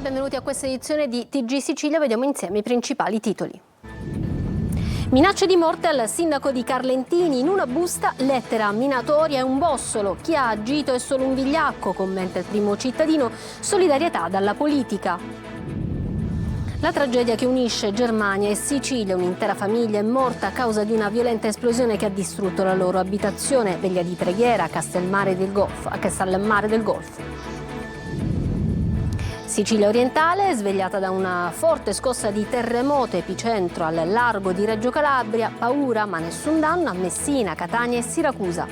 benvenuti a questa edizione di TG Sicilia. Vediamo insieme i principali titoli. Minacce di morte al sindaco di Carlentini, in una busta lettera minatoria e un bossolo. Chi ha agito è solo un vigliacco, commenta il primo cittadino, solidarietà dalla politica. La tragedia che unisce Germania e Sicilia, un'intera famiglia è morta a causa di una violenta esplosione che ha distrutto la loro abitazione, veglia di preghiera a Castellammare del Golfo. Sicilia orientale, svegliata da una forte scossa di terremoto, epicentro al largo di Reggio Calabria, paura ma nessun danno a Messina, Catania e Siracusa.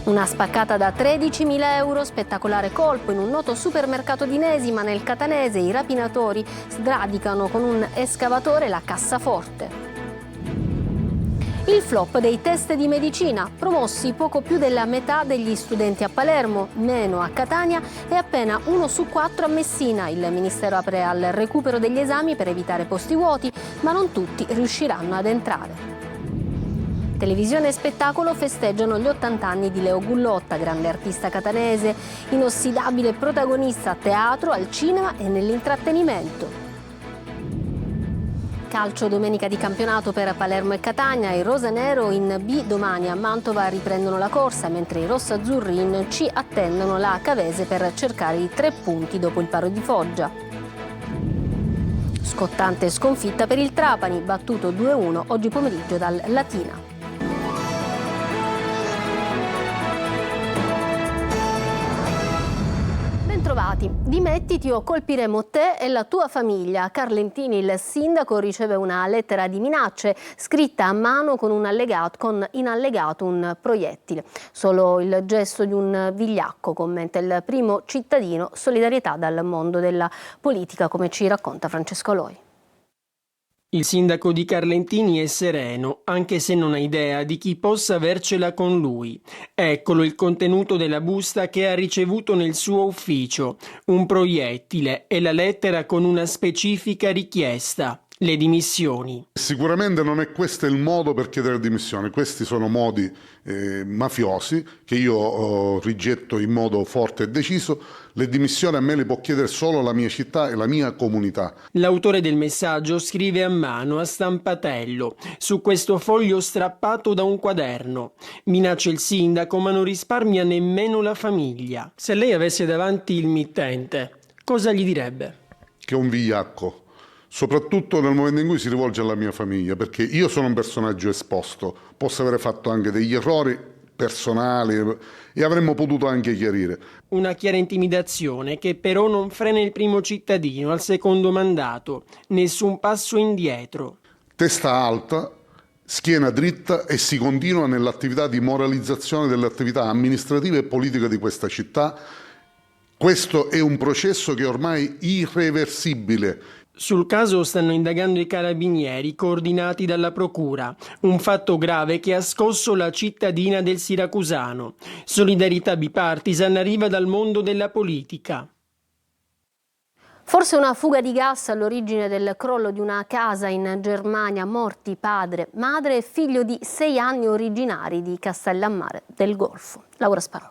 Una spaccata da 13.000 euro, spettacolare colpo in un noto supermercato di Nesima nel Catanese, i rapinatori sradicano con un escavatore la cassaforte. Il flop dei test di medicina, promossi poco più della metà degli studenti a Palermo, meno a Catania e appena 1 su 4 a Messina. Il Ministero apre al recupero degli esami per evitare posti vuoti, ma non tutti riusciranno ad entrare. Televisione e spettacolo festeggiano gli 80 anni di Leo Gullotta, grande artista catanese, inossidabile protagonista a teatro, al cinema e nell'intrattenimento. Calcio, domenica di campionato per Palermo e Catania, i rosanero in B domani a Mantova riprendono la corsa, mentre i rossazzurri in C attendono la Cavese per cercare i 3 punti dopo il paro di Foggia. Scottante sconfitta per il Trapani, battuto 2-1 oggi pomeriggio dal Latina. Trovati. Dimettiti o colpiremo te e la tua famiglia. Carlentini, il sindaco, riceve una lettera di minacce scritta a mano con in allegato un proiettile. Solo il gesto di un vigliacco, commenta il primo cittadino, solidarietà dal mondo della politica, come ci racconta Francesco Aloi. Il sindaco di Carlentini è sereno, anche se non ha idea di chi possa avercela con lui. Eccolo il contenuto della busta che ha ricevuto nel suo ufficio: un proiettile e la lettera con una specifica richiesta: le dimissioni. Sicuramente non è questo il modo per chiedere dimissioni, questi sono modi mafiosi che io rigetto in modo forte e deciso. Le dimissioni a me le può chiedere solo la mia città e la mia comunità. L'autore del messaggio scrive a mano, a stampatello, su questo foglio strappato da un quaderno. Minaccia il sindaco, ma non risparmia nemmeno la famiglia. Se lei avesse davanti il mittente, cosa gli direbbe? Che è un vigliacco, soprattutto nel momento in cui si rivolge alla mia famiglia, perché io sono un personaggio esposto, posso avere fatto anche degli errori personali e avremmo potuto anche chiarire. Una chiara intimidazione che però non frena il primo cittadino al secondo mandato, nessun passo indietro. Testa alta, schiena dritta e si continua nell'attività di moralizzazione delle attività amministrative e politiche di questa città. Questo è un processo che è ormai irreversibile. Sul caso stanno indagando i carabinieri coordinati dalla procura, un fatto grave che ha scosso la cittadina del Siracusano. Solidarietà bipartisan arriva dal mondo della politica. Forse una fuga di gas all'origine del crollo di una casa in Germania, morti padre, madre e figlio di 6 anni originari di Castellammare del Golfo. Laura Sparò.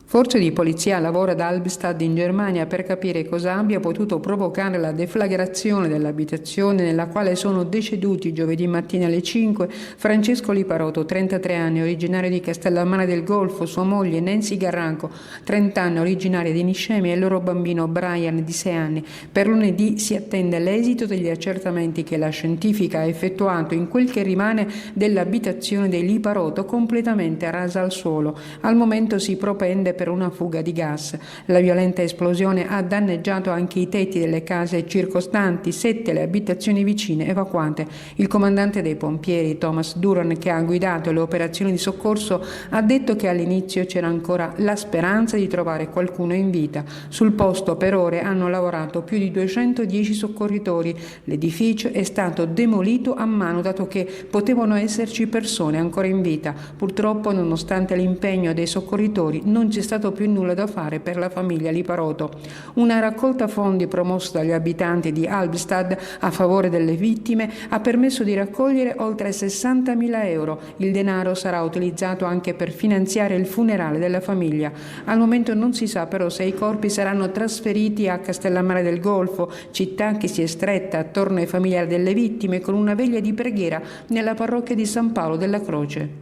Forze di polizia lavora ad Albstadt in Germania per capire cosa abbia potuto provocare la deflagrazione dell'abitazione nella quale sono deceduti giovedì mattina alle 5 Francesco Liparotto, 33 anni, originario di Castellammare del Golfo, sua moglie Nancy Garranco, 30 anni, originaria di Niscemi, e il loro bambino Brian, di 6 anni. Per lunedì si attende l'esito degli accertamenti che la scientifica ha effettuato in quel che rimane dell'abitazione dei Liparotto, completamente rasa al suolo. Al momento si propende per una fuga di gas. La violenta esplosione ha danneggiato anche i tetti delle case circostanti, 7 le abitazioni vicine evacuate. Il comandante dei pompieri, Thomas Duran, che ha guidato le operazioni di soccorso, ha detto che all'inizio c'era ancora la speranza di trovare qualcuno in vita. Sul posto per ore hanno lavorato più di 210 soccorritori. L'edificio è stato demolito a mano, dato che potevano esserci persone ancora in vita. Purtroppo, nonostante l'impegno dei soccorritori, non c'è stato più nulla da fare per la famiglia Liparoto. Una raccolta fondi promossa dagli abitanti di Albstad a favore delle vittime ha permesso di raccogliere oltre 60.000 euro. Il denaro sarà utilizzato anche per finanziare il funerale della famiglia. Al momento non si sa però se i corpi saranno trasferiti a Castellammare del Golfo, città che si è stretta attorno ai familiari delle vittime con una veglia di preghiera nella parrocchia di San Paolo della Croce.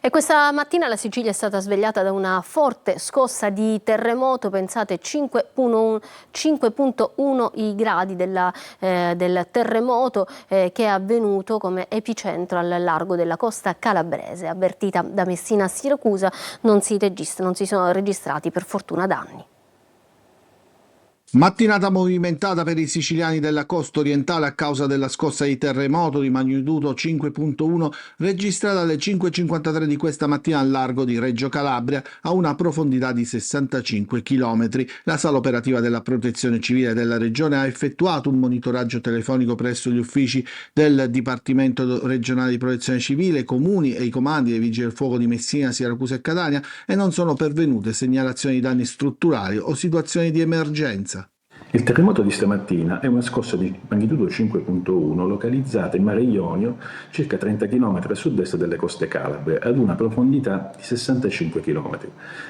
E questa mattina la Sicilia è stata svegliata da una forte scossa di terremoto, pensate 5.1 i gradi del terremoto che è avvenuto come epicentro al largo della costa calabrese. Avvertita da Messina a Siracusa, non si sono registrati per fortuna danni. Mattinata movimentata per i siciliani della costa orientale a causa della scossa di terremoto di magnitudo 5.1 registrata alle 5.53 di questa mattina al largo di Reggio Calabria a una profondità di 65 km. La sala operativa della Protezione Civile della Regione ha effettuato un monitoraggio telefonico presso gli uffici del Dipartimento regionale di Protezione Civile, comuni e i comandi dei Vigili del Fuoco di Messina, Siracusa e Catania e non sono pervenute segnalazioni di danni strutturali o situazioni di emergenza. Il terremoto di stamattina è una scossa di magnitudo 5.1 localizzata in Mare Ionio, circa 30 km a sud-est delle coste calabre, ad una profondità di 65 km.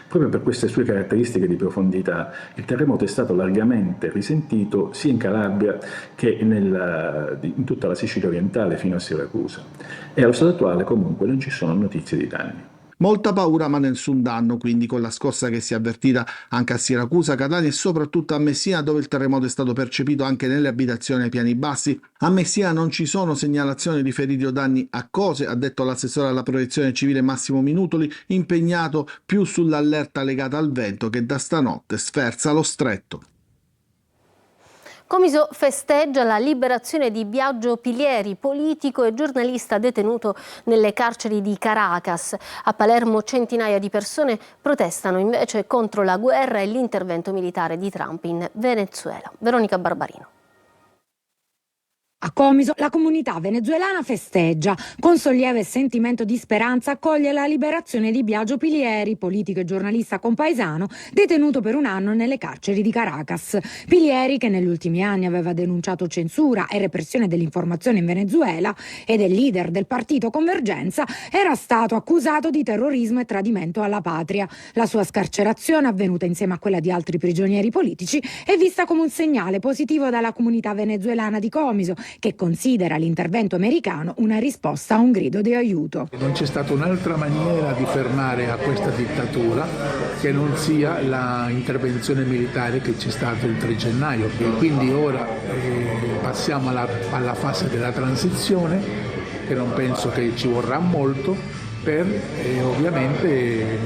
Proprio per queste sue caratteristiche di profondità, il terremoto è stato largamente risentito sia in Calabria che in tutta la Sicilia orientale fino a Siracusa. E allo stato attuale comunque non ci sono notizie di danni. Molta paura ma nessun danno, quindi, con la scossa che si è avvertita anche a Siracusa, Catania e soprattutto a Messina, dove il terremoto è stato percepito anche nelle abitazioni ai piani bassi. A Messina non ci sono segnalazioni di feriti o danni a cose, ha detto l'assessore alla protezione civile Massimo Minutoli, impegnato più sull'allerta legata al vento che da stanotte sferza lo stretto. Comiso festeggia la liberazione di Biagio Pilieri, politico e giornalista detenuto nelle carceri di Caracas. A Palermo centinaia di persone protestano invece contro la guerra e l'intervento militare di Trump in Venezuela. Veronica Barbarino. A Comiso la comunità venezuelana festeggia. Con sollievo e sentimento di speranza accoglie la liberazione di Biagio Pilieri, politico e giornalista compaesano, detenuto per un anno nelle carceri di Caracas. Pilieri, che negli ultimi anni aveva denunciato censura e repressione dell'informazione in Venezuela ed è leader del partito Convergenza, era stato accusato di terrorismo e tradimento alla patria. La sua scarcerazione, avvenuta insieme a quella di altri prigionieri politici, è vista come un segnale positivo dalla comunità venezuelana di Comiso, che considera l'intervento americano una risposta a un grido di aiuto. Non c'è stata un'altra maniera di fermare a questa dittatura che non sia l'intervenzione militare che c'è stato il 3 gennaio. E quindi ora passiamo alla fase della transizione, che non penso che ci vorrà molto, per ovviamente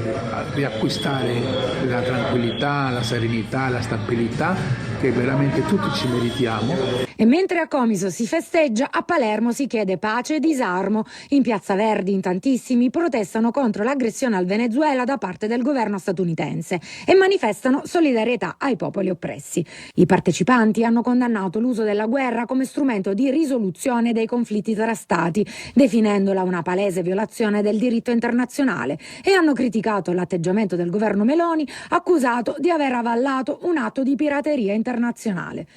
riacquistare la tranquillità, la serenità, la stabilità che veramente tutti ci meritiamo. E mentre a Comiso si festeggia, a Palermo si chiede pace e disarmo. In Piazza Verdi in tantissimi protestano contro l'aggressione al Venezuela da parte del governo statunitense e manifestano solidarietà ai popoli oppressi. I partecipanti hanno condannato l'uso della guerra come strumento di risoluzione dei conflitti tra stati, definendola una palese violazione del diritto internazionale, e hanno criticato l'atteggiamento del governo Meloni, accusato di aver avallato un atto di pirateria internazionale.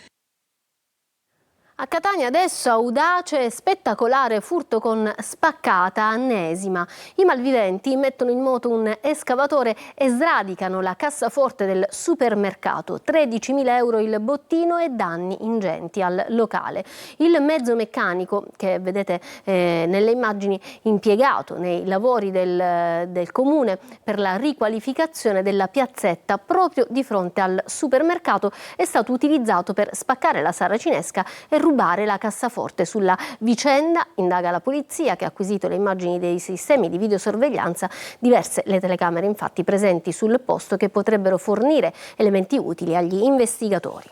A Catania adesso audace e spettacolare furto con spaccata ennesima. I malviventi mettono in moto un escavatore e sradicano la cassaforte del supermercato. 13.000 euro il bottino e danni ingenti al locale. Il mezzo meccanico che vedete nelle immagini impiegato nei lavori del comune per la riqualificazione della piazzetta proprio di fronte al supermercato è stato utilizzato per spaccare la saracinesca e rubare la cassaforte. Sulla vicenda indaga la polizia, che ha acquisito le immagini dei sistemi di videosorveglianza, diverse le telecamere infatti presenti sul posto che potrebbero fornire elementi utili agli investigatori.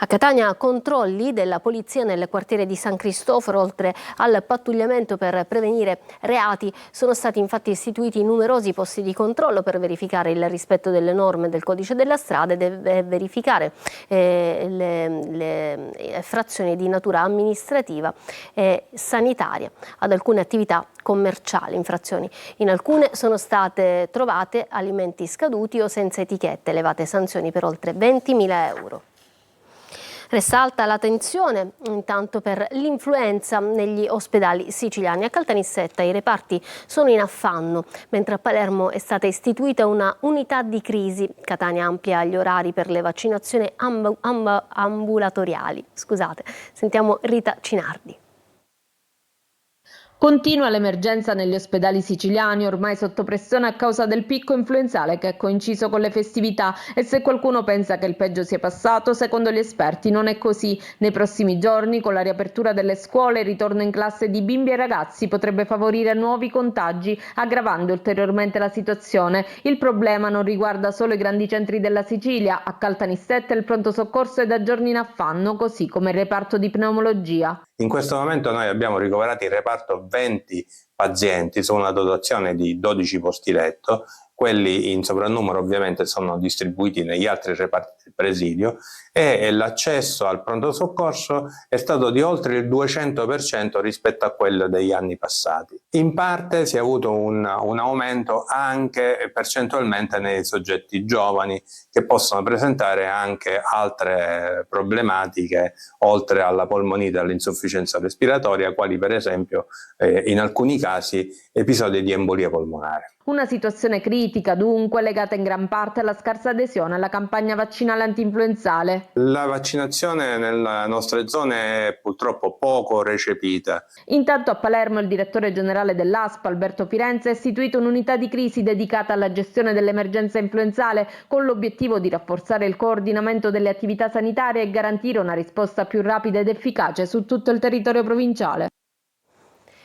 A Catania controlli della polizia nel quartiere di San Cristoforo, oltre al pattugliamento per prevenire reati, sono stati infatti istituiti numerosi posti di controllo per verificare il rispetto delle norme del codice della strada e verificare le infrazioni di natura amministrativa e sanitaria ad alcune attività commerciali. Infrazioni. In alcune sono state trovate alimenti scaduti o senza etichette, elevate sanzioni per oltre 20.000 euro. Resta alta la tensione intanto per l'influenza negli ospedali siciliani. A Caltanissetta i reparti sono in affanno, mentre a Palermo è stata istituita una unità di crisi. Catania amplia gli orari per le vaccinazioni ambulatoriali. Sentiamo Rita Cinardi. Continua l'emergenza negli ospedali siciliani, ormai sotto pressione a causa del picco influenzale che è coinciso con le festività, e se qualcuno pensa che il peggio sia passato, secondo gli esperti non è così. Nei prossimi giorni, con la riapertura delle scuole, il ritorno in classe di bimbi e ragazzi potrebbe favorire nuovi contagi, aggravando ulteriormente la situazione. Il problema non riguarda solo i grandi centri della Sicilia. A Caltanissetta il pronto soccorso è da giorni in affanno, così come il reparto di pneumologia. In questo momento noi abbiamo ricoverato in reparto 20 pazienti su una dotazione di 12 posti letto. Quelli in soprannumero ovviamente sono distribuiti negli altri reparti del presidio, e l'accesso al pronto soccorso è stato di oltre il 200% rispetto a quello degli anni passati. In parte si è avuto un aumento anche percentualmente nei soggetti giovani, che possono presentare anche altre problematiche oltre alla polmonite e all'insufficienza respiratoria, quali per esempio in alcuni casi episodi di embolia polmonare. Una situazione critica, dunque, legata in gran parte alla scarsa adesione alla campagna vaccinale antinfluenzale. La vaccinazione nelle nostre zone è purtroppo poco recepita. Intanto a Palermo il direttore generale dell'ASP, Alberto Firenze, ha istituito un'unità di crisi dedicata alla gestione dell'emergenza influenzale, con l'obiettivo di rafforzare il coordinamento delle attività sanitarie e garantire una risposta più rapida ed efficace su tutto il territorio provinciale.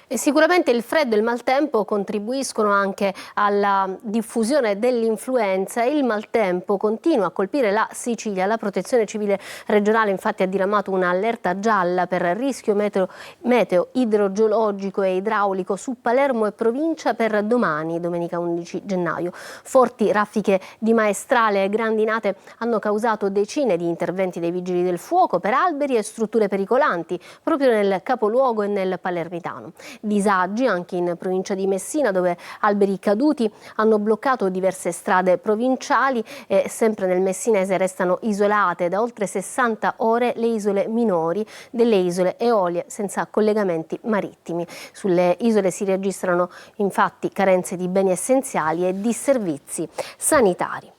E sicuramente il freddo e il maltempo contribuiscono anche alla diffusione dell'influenza, e il maltempo continua a colpire la Sicilia. La Protezione Civile regionale infatti ha diramato un'allerta gialla per rischio meteo idrogeologico e idraulico su Palermo e provincia per domani, domenica 11 gennaio. Forti raffiche di maestrale e grandinate hanno causato decine di interventi dei vigili del fuoco per alberi e strutture pericolanti proprio nel capoluogo e nel Palermitano. Disagi anche in provincia di Messina, dove alberi caduti hanno bloccato diverse strade provinciali, e sempre nel messinese restano isolate da oltre 60 ore le isole minori delle isole Eolie senza collegamenti marittimi. Sulle isole si registrano infatti carenze di beni essenziali e di servizi sanitari.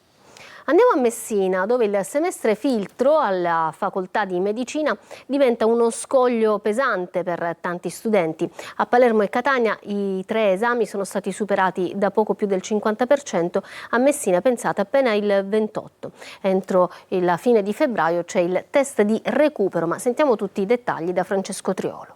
Andiamo a Messina, dove il semestre filtro alla facoltà di medicina diventa uno scoglio pesante per tanti studenti. A Palermo e Catania i 3 esami sono stati superati da poco più del 50%, a Messina pensate appena il 28%. Entro la fine di febbraio c'è il test di recupero, ma sentiamo tutti i dettagli da Francesco Triolo.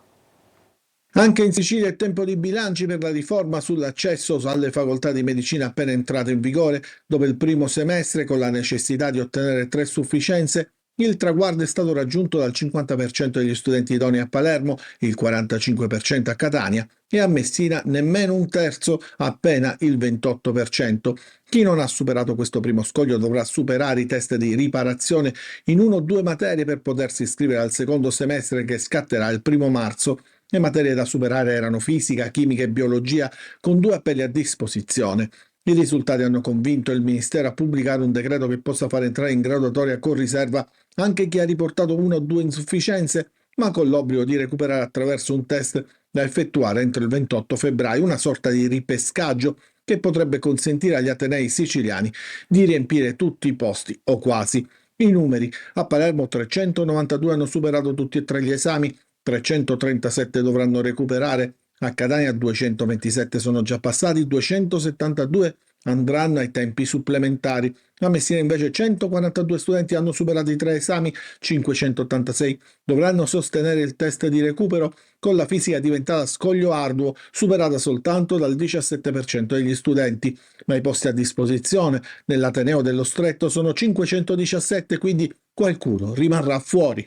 Anche in Sicilia è tempo di bilanci per la riforma sull'accesso alle facoltà di medicina appena entrata in vigore, dove il primo semestre, con la necessità di ottenere 3 sufficienze, il traguardo è stato raggiunto dal 50% degli studenti idonei a Palermo, il 45% a Catania e a Messina nemmeno un terzo, appena il 28%. Chi non ha superato questo primo scoglio dovrà superare i test di riparazione in 1 o 2 materie per potersi iscrivere al secondo semestre, che scatterà il 1 marzo. Le materie da superare erano fisica, chimica e biologia, con 2 appelli a disposizione. I risultati hanno convinto il Ministero a pubblicare un decreto che possa far entrare in graduatoria con riserva anche chi ha riportato 1 o 2 insufficienze, ma con l'obbligo di recuperare attraverso un test da effettuare entro il 28 febbraio, una sorta di ripescaggio che potrebbe consentire agli atenei siciliani di riempire tutti i posti o quasi. I numeri: a Palermo 392 hanno superato tutti e 3 gli esami, 337 dovranno recuperare, a Catania 227 sono già passati, 272 andranno ai tempi supplementari. A Messina invece 142 studenti hanno superato i 3 esami, 586 dovranno sostenere il test di recupero, con la fisica diventata scoglio arduo, superata soltanto dal 17% degli studenti. Ma i posti a disposizione nell'Ateneo dello Stretto sono 517, quindi qualcuno rimarrà fuori.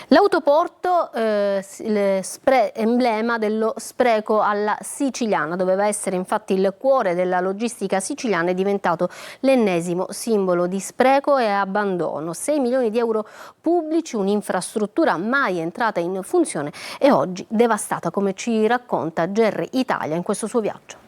L'autoporto, emblema dello spreco alla siciliana, doveva essere infatti il cuore della logistica siciliana, è diventato l'ennesimo simbolo di spreco e abbandono. 6 milioni di euro pubblici, un'infrastruttura mai entrata in funzione e oggi devastata, come ci racconta Gerry Italia in questo suo viaggio.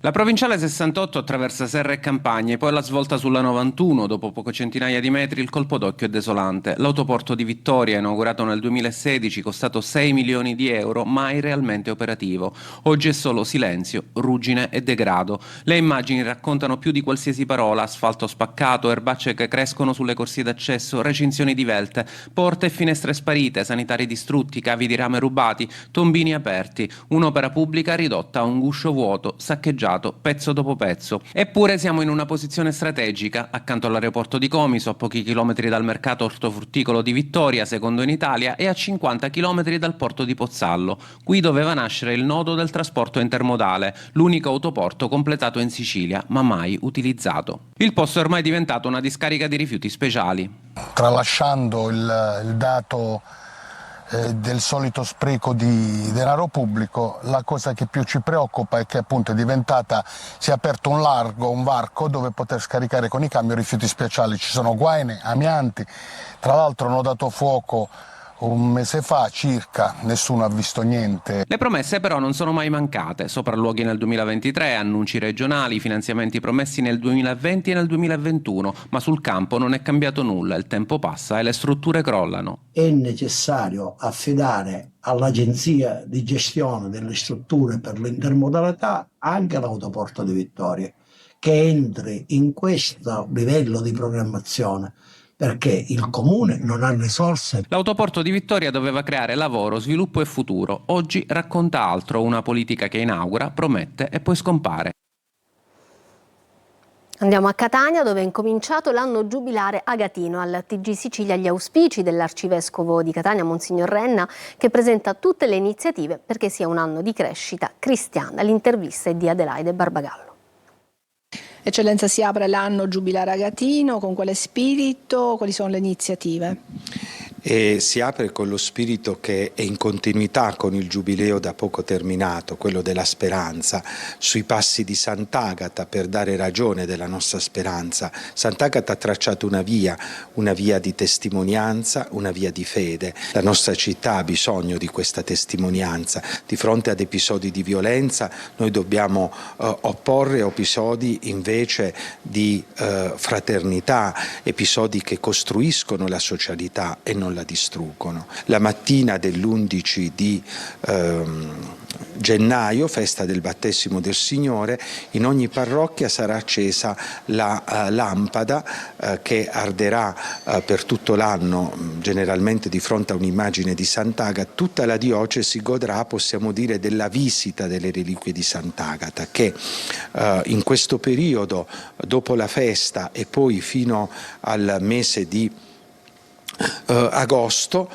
La provinciale 68 attraversa serre e campagne, poi la svolta sulla 91, dopo poche centinaia di metri il colpo d'occhio è desolante. L'autoporto di Vittoria, inaugurato nel 2016, costato 6 milioni di euro, mai realmente operativo. Oggi è solo silenzio, ruggine e degrado. Le immagini raccontano più di qualsiasi parola: asfalto spaccato, erbacce che crescono sulle corsie d'accesso, recinzioni divelte, porte e finestre sparite, sanitari distrutti, cavi di rame rubati, tombini aperti, un'opera pubblica ridotta a un guscio vuoto, saccheggiato pezzo dopo pezzo. Eppure siamo in una posizione strategica, accanto all'aeroporto di Comiso, a pochi chilometri dal mercato ortofrutticolo di Vittoria, secondo in Italia, e a 50 chilometri dal porto di Pozzallo. Qui doveva nascere il nodo del trasporto intermodale, l'unico autoporto completato in Sicilia, ma mai utilizzato. Il posto è ormai diventato una discarica di rifiuti speciali. Tralasciando il dato del solito spreco di denaro pubblico, la cosa che più ci preoccupa è che appunto si è aperto un varco dove poter scaricare con i camion rifiuti speciali. Ci sono guaine, amianti, tra l'altro hanno dato fuoco un mese fa circa, nessuno ha visto niente. Le promesse però non sono mai mancate: sopralluoghi nel 2023, annunci regionali, finanziamenti promessi nel 2020 e nel 2021, ma sul campo non è cambiato nulla, il tempo passa e le strutture crollano. È necessario affidare all'Agenzia di Gestione delle Strutture per l'Intermodalità anche l'autoporto di Vittoria, che entri in questo livello di programmazione, perché il comune non ha risorse. L'autoporto di Vittoria doveva creare lavoro, sviluppo e futuro. Oggi racconta altro, una politica che inaugura, promette e poi scompare. Andiamo a Catania, dove è incominciato l'anno giubilare agatino. Al TG Sicilia gli auspici dell'arcivescovo di Catania, Monsignor Renna, che presenta tutte le iniziative perché sia un anno di crescita cristiana. L'intervista è di Adelaide Barbagallo. Eccellenza, si apre l'anno giubilare agatino, con quale spirito, quali sono le iniziative? E si apre con lo spirito che è in continuità con il giubileo da poco terminato, quello della speranza, sui passi di Sant'Agata, per dare ragione della nostra speranza. Sant'Agata ha tracciato una via di testimonianza, una via di fede. La nostra città ha bisogno di questa testimonianza. Di fronte ad episodi di violenza noi dobbiamo opporre episodi invece di fraternità, episodi che costruiscono la socialità e non la distruggono. La mattina dell'11 di gennaio, festa del battesimo del Signore, in ogni parrocchia sarà accesa la lampada che arderà per tutto l'anno, generalmente di fronte a un'immagine di Sant'Agata. Tutta la diocesi godrà, possiamo dire, della visita delle reliquie di Sant'Agata, che in questo periodo, dopo la festa e poi fino al mese di agosto,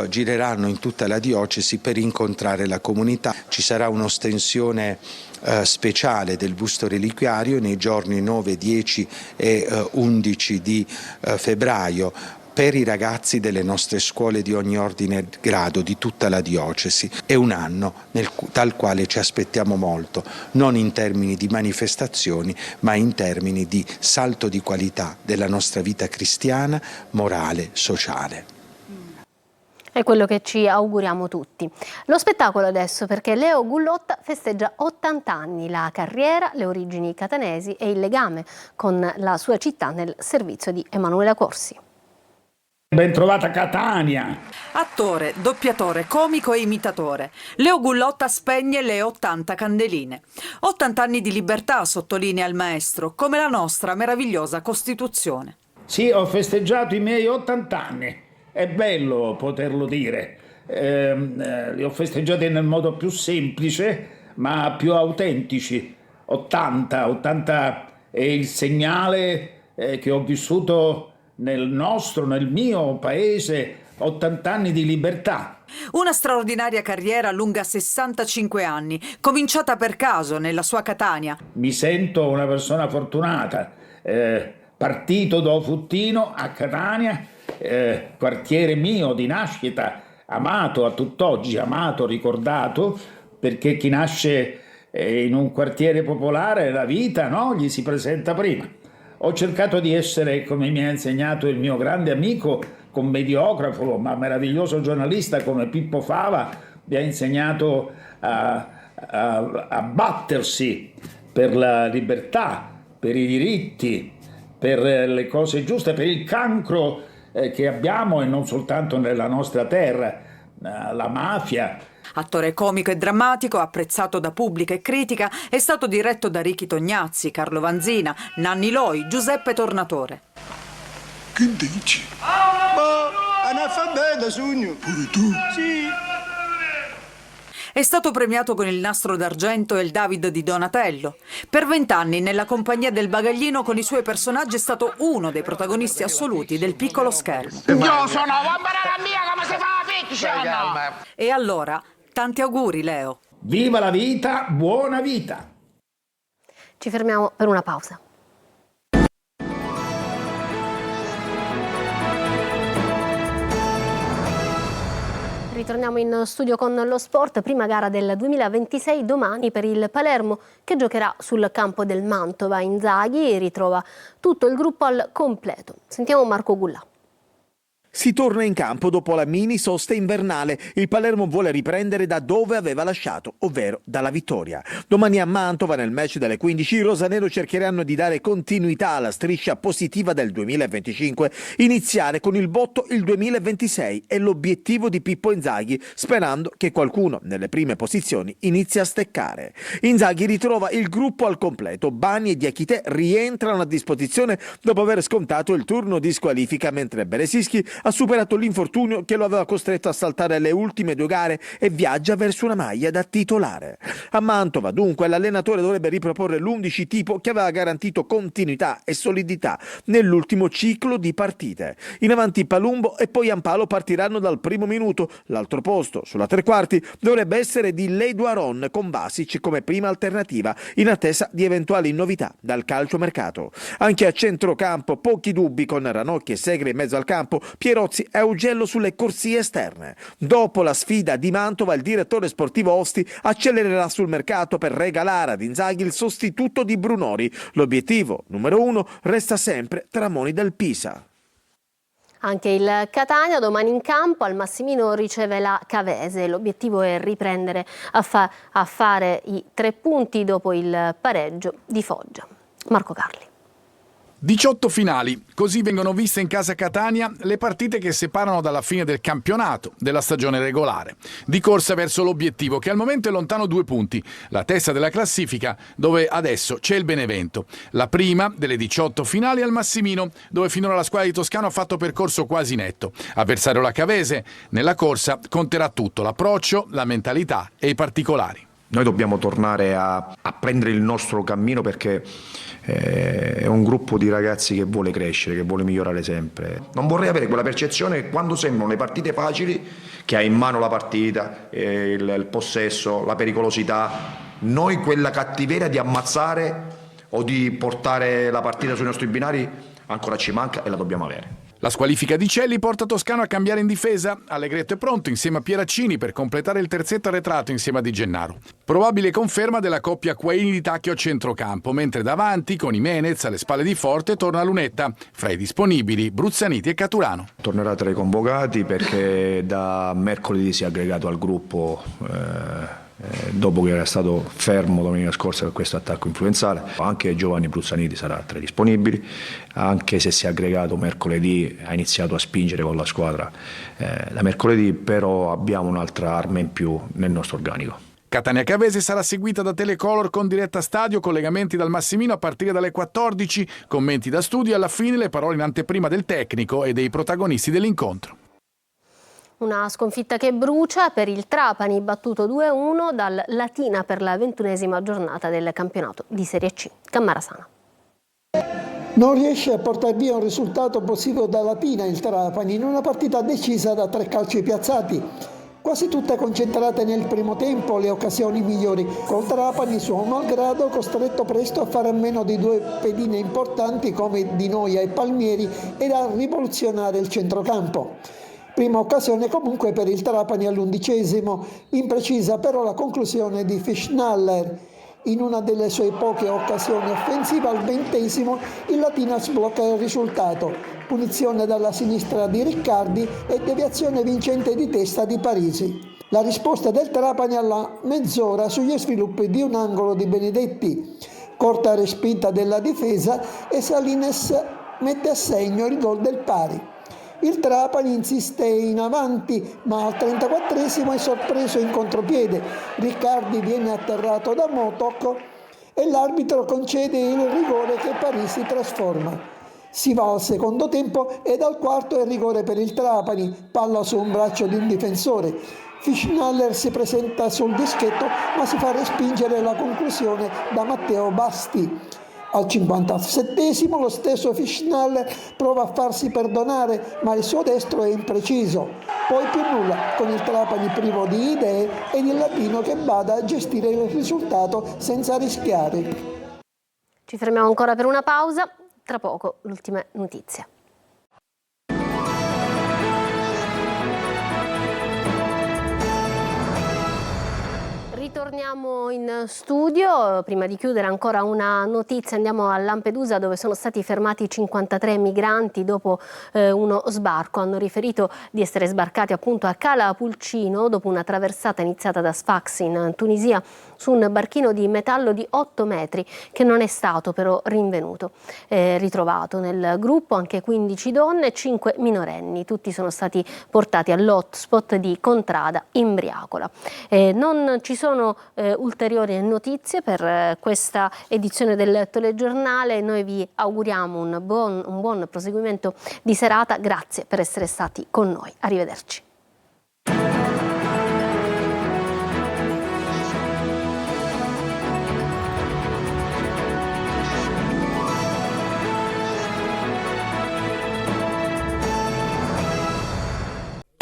gireranno in tutta la diocesi per incontrare la comunità. Ci sarà un'ostensione speciale del busto reliquiario nei giorni 9, 10 e 11 di febbraio per i ragazzi delle nostre scuole di ogni ordine e grado di tutta la diocesi. È un anno dal quale ci aspettiamo molto, non in termini di manifestazioni, ma in termini di salto di qualità della nostra vita cristiana, morale, sociale. È quello che ci auguriamo tutti. Lo spettacolo adesso, perché Leo Gullotta festeggia 80 anni, la carriera, le origini catanesi e il legame con la sua città nel servizio di Emanuela Corsi. Ben trovata Catania! Attore, doppiatore, comico e imitatore, Leo Gullotta spegne le 80 candeline. 80 anni di libertà, sottolinea il maestro, come la nostra meravigliosa Costituzione. Sì, ho festeggiato i miei 80 anni. È bello poterlo dire. Li ho festeggiati nel modo più semplice, ma più autentici. 80 è il segnale che ho vissuto nel mio paese, 80 anni di libertà. Una straordinaria carriera lunga 65 anni, cominciata per caso nella sua Catania. Mi sento una persona fortunata. partito da Futtino a Catania, quartiere mio di nascita, amato a tutt'oggi, amato, ricordato, perché chi nasce in un quartiere popolare la vita, no, gli si presenta prima. Ho cercato di essere, come mi ha insegnato il mio grande amico, commediografo, ma meraviglioso giornalista come Pippo Fava, mi ha insegnato a battersi per la libertà, per i diritti, per le cose giuste, per il cancro che abbiamo e non soltanto nella nostra terra, la mafia. Attore comico e drammatico, apprezzato da pubblico e critica, è stato diretto da Ricky Tognazzi, Carlo Vanzina, Nanni Loi, Giuseppe Tornatore. Che dici? Ma analfabeta, sogno. Pure tu? Sì. È stato premiato con il Nastro d'Argento e il David di Donatello. Per 20 anni nella compagnia del Bagaglino con i suoi personaggi è stato uno dei protagonisti assoluti del piccolo schermo. Io sono la mia come si fa la fiction! E allora, tanti auguri Leo. Viva la vita, buona vita! Ci fermiamo per una pausa. Ritorniamo in studio con lo sport, prima gara del 2026 domani per il Palermo che giocherà sul campo del Mantova. Inzaghi ritrova tutto il gruppo al completo. Sentiamo Marco Gullà. Si torna in campo dopo la mini sosta invernale. Il Palermo vuole riprendere da dove aveva lasciato, ovvero dalla vittoria. Domani a Mantova, nel match delle 15, i rosanero cercheranno di dare continuità alla striscia positiva del 2025, iniziare con il botto il 2026 è l'obiettivo di Pippo Inzaghi, sperando che qualcuno nelle prime posizioni inizi a steccare. Inzaghi ritrova il gruppo al completo. Bani e Diachité rientrano a disposizione dopo aver scontato il turno di squalifica, mentre Beresischi ha superato l'infortunio che lo aveva costretto a saltare le ultime 2 gare e viaggia verso una maglia da titolare. A Mantova, dunque, l'allenatore dovrebbe riproporre l'11 tipo che aveva garantito continuità e solidità nell'ultimo ciclo di partite. In avanti Palumbo e poi Ampalo partiranno dal primo minuto. L'altro posto, sulla tre quarti, dovrebbe essere di Leduaron con Vasic come prima alternativa, in attesa di eventuali novità dal calciomercato. Anche a centrocampo pochi dubbi con Ranocchi e Segre in mezzo al campo, Pierozzi e Augello sulle corsie esterne. Dopo la sfida di Mantova, il direttore sportivo Osti accelererà sul mercato per regalare ad Inzaghi il sostituto di Brunori. L'obiettivo numero 1 resta sempre Tramoni del Pisa. Anche il Catania domani in campo, al Massimino riceve la Cavese. L'obiettivo è riprendere a fare i 3 punti dopo il pareggio di Foggia. Marco Carli. 18 finali, così vengono viste in casa Catania le partite che separano dalla fine del campionato, della stagione regolare. Di corsa verso l'obiettivo che al momento è lontano 2 punti, la testa della classifica dove adesso c'è il Benevento. La prima delle 18 finali al Massimino, dove finora la squadra di Toscano ha fatto percorso quasi netto. Avversario la Cavese, nella corsa conterà tutto, l'approccio, la mentalità e i particolari. Noi dobbiamo tornare a prendere il nostro cammino perché è un gruppo di ragazzi che vuole crescere, che vuole migliorare sempre. Non vorrei avere quella percezione che quando sembrano le partite facili, che hai in mano la partita, il possesso, la pericolosità, noi quella cattiveria di ammazzare o di portare la partita sui nostri binari ancora ci manca e la dobbiamo avere. La squalifica di Celli porta Toscano a cambiare in difesa. Allegretto è pronto insieme a Pieraccini per completare il terzetto arretrato insieme a Di Gennaro. Probabile conferma della coppia Quaini di Tacchio a centrocampo, mentre davanti con Jimenez alle spalle di Forte torna Lunetta. Fra i disponibili Bruzzaniti e Caturano. Tornerà tra i convocati perché da mercoledì si è aggregato al gruppo dopo che era stato fermo domenica scorsa per questo attacco influenzale. Anche Giovanni Bruzzaniti sarà tra i disponibili, anche se si è aggregato mercoledì, ha iniziato a spingere con la squadra da mercoledì, però abbiamo un'altra arma in più nel nostro organico. Catania Cavese sarà seguita da Telecolor con diretta stadio, collegamenti dal Massimino a partire dalle 14, commenti da studio e alla fine le parole in anteprima del tecnico e dei protagonisti dell'incontro. Una sconfitta che brucia per il Trapani, battuto 2-1 dal Latina per la 21esima giornata del campionato di Serie C. Cammarasana. Non riesce a portare via un risultato positivo da Latina il Trapani in una partita decisa da 3 calci piazzati. quasi tutte concentrate nel primo tempo le occasioni migliori, col Trapani suo malgrado costretto presto a fare a meno di due pedine importanti come Di Noia e Palmieri e a rivoluzionare il centrocampo. Prima occasione comunque per il Trapani all'11°, imprecisa però la conclusione di Fischnaller. In una delle sue poche occasioni offensive al 20° il Latina sblocca il risultato, punizione dalla sinistra di Riccardi e deviazione vincente di testa di Parisi. La risposta del Trapani alla mezz'ora sugli sviluppi di un angolo di Benedetti, corta respinta della difesa e Salines mette a segno il gol del pari. Il Trapani insiste in avanti, ma al 34° è sorpreso in contropiede. Riccardi viene atterrato da Motok e l'arbitro concede il rigore che Parisi trasforma. Si va al secondo tempo ed al quarto è rigore per il Trapani, palla su un braccio di un difensore. Fischnaller si presenta sul dischetto ma si fa respingere la conclusione da Matteo Basti. Al 57° lo stesso Fischnaller prova a farsi perdonare, ma il suo destro è impreciso. Poi più nulla, con il Trapani privo di idee ed il Latino che bada a gestire il risultato senza rischiare. Ci fermiamo ancora per una pausa, tra poco l'ultima notizia. Ritorniamo in studio, prima di chiudere ancora una notizia, andiamo a Lampedusa dove sono stati fermati 53 migranti dopo uno sbarco. Hanno riferito di essere sbarcati appunto a Cala Pulcino dopo una traversata iniziata da Sfax in Tunisia su un barchino di metallo di 8 metri che non è stato però rinvenuto. Ritrovato nel gruppo anche 15 donne e 5 minorenni, tutti sono stati portati all'hotspot di Contrada in Briacola. Non ci sono ulteriori notizie per questa edizione del telegiornale. Noi vi auguriamo un buon proseguimento di serata. Grazie per essere stati con noi. Arrivederci.